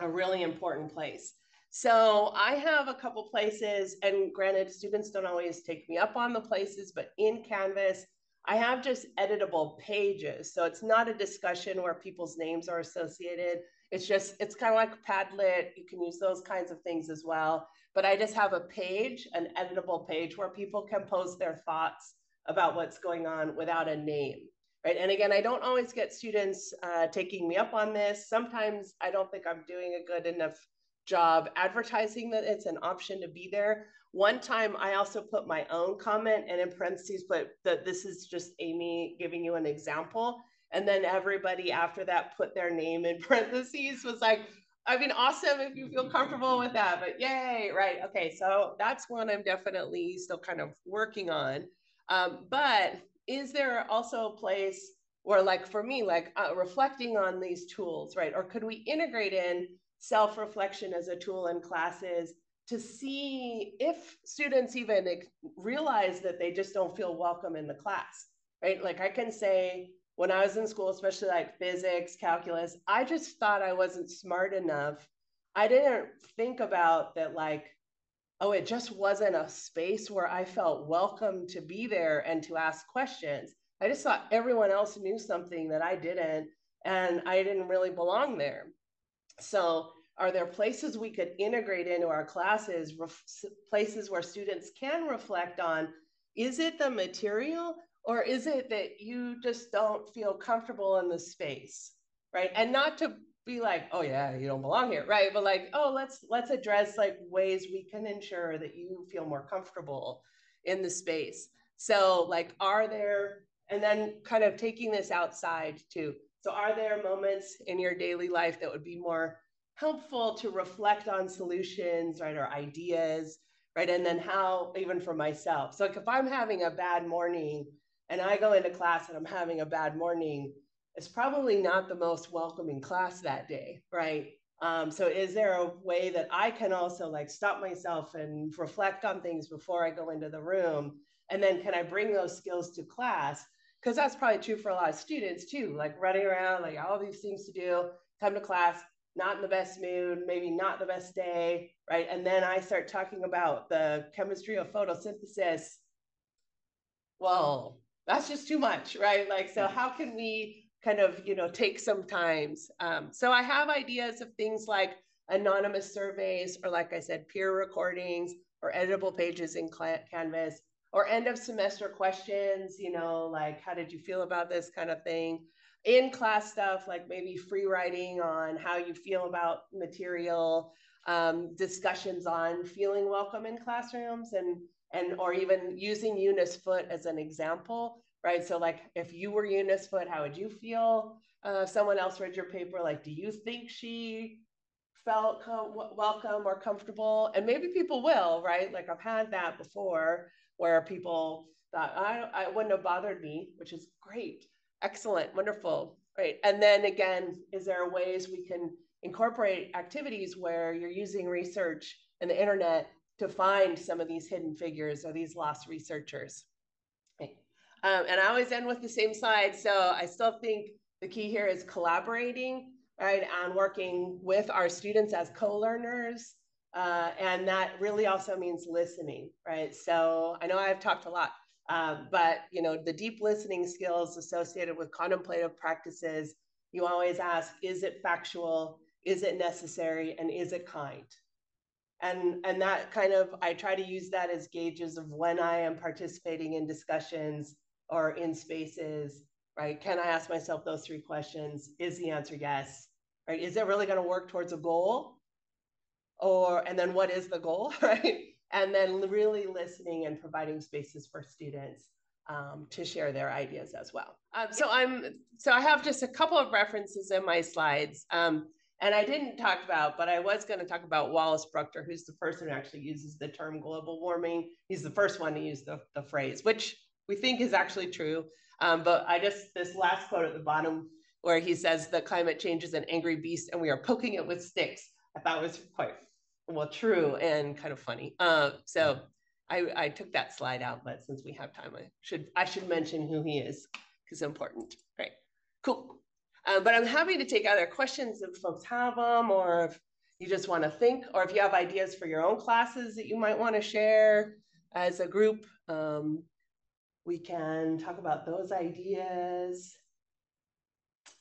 really important place. So I have a couple places, and granted, students don't always take me up on the places, but in Canvas, I have just editable pages. So it's not a discussion where people's names are associated. It's just, it's kind of like Padlet. You can use those kinds of things as well. But I just have a page, an editable page, where people can post their thoughts about what's going on without a name, right? And again, I don't always get students taking me up on this. Sometimes I don't think I'm doing a good enough job advertising that it's an option to be there. One time I also put my own comment and in parentheses put that this is just Amy giving you an example. And then everybody after that put their name in parentheses. Was like, I mean, awesome if you feel comfortable with that, but yay, right? Okay, so that's one I'm definitely still kind of working on. But is there also a place where, like, for me, like reflecting on these tools, right? Or could we integrate in self-reflection as a tool in classes to see if students even realize that they just don't feel welcome in the class, right? Like, I can say, when I was in school, especially like physics, calculus, I just thought I wasn't smart enough. I didn't think about that, like, oh, it just wasn't a space where I felt welcome to be there and to ask questions. I just thought everyone else knew something that I didn't, and I didn't really belong there. So are there places we could integrate into our classes, places where students can reflect on, is it the material, or is it that you just don't feel comfortable in the space, right? And not to be like, oh yeah, you don't belong here, right? But like, oh, let's address like ways we can ensure that you feel more comfortable in the space. So like, are there, and then kind of taking this outside too. So are there moments in your daily life that would be more helpful to reflect on solutions, right, or ideas, right? And then how, even for myself. So like, if I'm having a bad morning and I go into class and I'm having a bad morning, it's probably not the most welcoming class that day, right? So is there a way that I can also like stop myself and reflect on things before I go into the room? And then can I bring those skills to class? Because that's probably true for a lot of students too, like running around, like all these things to do, come to class, not in the best mood, maybe not the best day, right? And then I start talking about the chemistry of photosynthesis. Well, that's just too much, right? Like, so how can we kind of, you know, take some times? So I have ideas of things like anonymous surveys, or like I said, peer recordings, or editable pages in Canvas, or end of semester questions, you know, like, how did you feel about this kind of thing? In class stuff, like maybe free writing on how you feel about material, discussions on feeling welcome in classrooms, and or even using Eunice Foote as an example, right? So like, if you were Eunice Foote, how would you feel? If someone else read your paper, like, do you think she felt welcome or comfortable? And maybe people will, right? Like, I've had that before where people thought, I wouldn't have bothered me, which is great. Excellent, wonderful, right? And then again, is there ways we can incorporate activities where you're using research and the internet to find some of these hidden figures or these lost researchers? Okay. And I always end with the same slide. So I still think The key here is collaborating, right, and working with our students as co-learners. And that really also means listening, right? So I know I've talked a lot, but you know, the deep listening skills associated with contemplative practices, you always ask, is it factual? Is it necessary? And is it kind? And that kind of, I try to use that as gauges of when I am participating in discussions or in spaces, right? Can I ask myself those 3 questions? Is the answer yes, right? Is it really going to work towards a goal? And then what is the goal, right? And then really listening and providing spaces for students to share their ideas as well. So I have just a couple of references in my slides. And I didn't talk about, but I was going to talk about Wallace Bruckner, who's the person who actually uses the term global warming. He's the first one to use the phrase, which we think is actually true. But this last quote at the bottom, where he says that climate change is an angry beast and we are poking it with sticks, I thought was quite, well, true and kind of funny. So I took that slide out, but since we have time, I should mention who he is, because it's important. Right, cool. But I'm happy to take other questions if folks have them, or if you just want to think, or if you have ideas for your own classes that you might want to share as a group. We can talk about those ideas.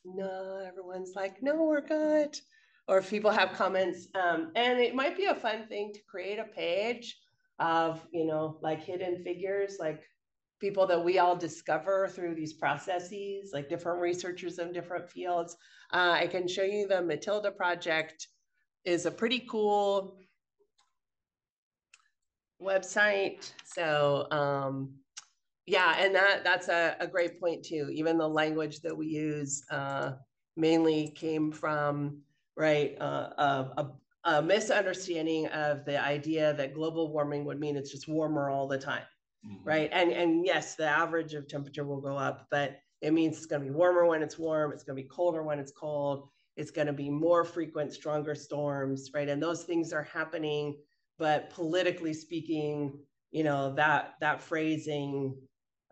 No, everyone's like, no, we're good. Or if people have comments, and it might be a fun thing to create a page of, you know, like hidden figures, like people that we all discover through these processes, like different researchers in different fields. I can show you the Matilda Project is a pretty cool website. So yeah, and that's a great point too. Even the language that we use mainly came from, right, a misunderstanding of the idea that global warming would mean it's just warmer all the time. Right. And yes, the average of temperature will go up, but it means it's going to be warmer when it's warm. It's going to be colder when it's cold. It's going to be more frequent, stronger storms. Right. And those things are happening. But politically speaking, you know, that phrasing,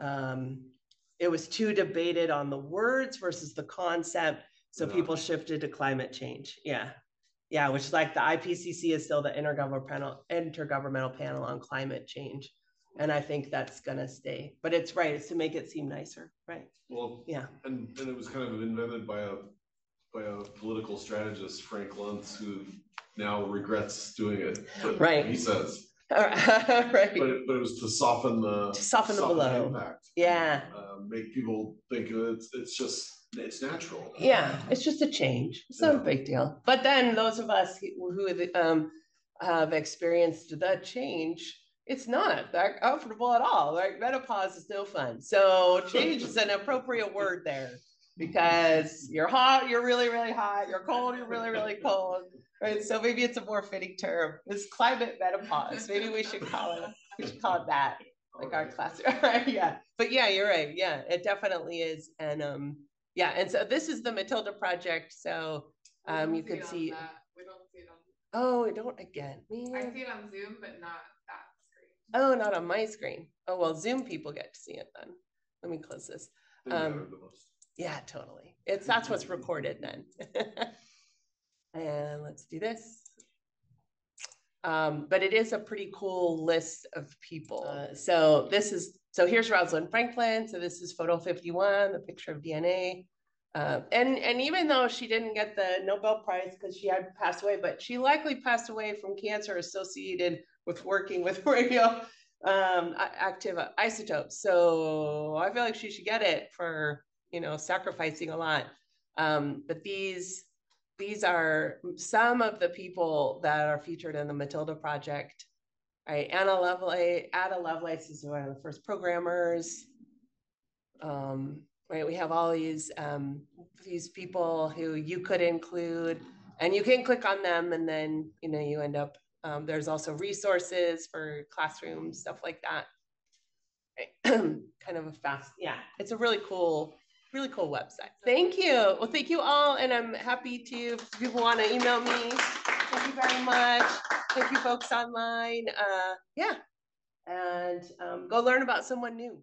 it was too debated on the words versus the concept. So people shifted to climate change. Yeah. Yeah. Which is like the IPCC is still the intergovernmental panel on climate change. And I think that's going to stay, but it's right. It's to make it seem nicer, right? Well, yeah. And it was kind of invented by a political strategist, Frank Luntz, who now regrets doing it. Right. He says. Right. But it was to soften the blow. Impact. Yeah. Make people think it's natural. Yeah. It's just a change. It's not a big deal. But then those of us who have experienced the change, it's not that comfortable at all. Like menopause is no fun. So change is an appropriate word there, because you're hot, you're really, really hot. You're cold, you're really, really cold. Right. So maybe it's a more fitting term. It's climate menopause. Maybe we should call it that, like our class. Right. Yeah. But yeah, you're right. Yeah, it definitely is. And yeah. And so this is the Matilda Project. So you could see. We don't see it on. Oh, don't again. Man. I see it on Zoom, but not. Oh, not on my screen. Oh, well, Zoom people get to see it then. Let me close this. Yeah, totally. That's what's recorded then. And let's do this. But it is a pretty cool list of people. So here's Rosalind Franklin. So this is photo 51, the picture of DNA. And even though she didn't get the Nobel Prize because she had passed away, but she likely passed away from cancer associated with working with radio active isotopes. So I feel like she should get it for, you know, sacrificing a lot. But these are some of the people that are featured in the Matilda Project. Right, Ada Lovelace is one of the first programmers. Right, we have all these people who you could include, and you can click on them, and then you end up. There's also resources for classrooms, stuff like that. Right. Kind of a fast, yeah. It's a really cool website. Thank you. Well, thank you all, and I'm happy to. If people want to email me, thank you very much. Thank you, folks online. Yeah, and go learn about someone new.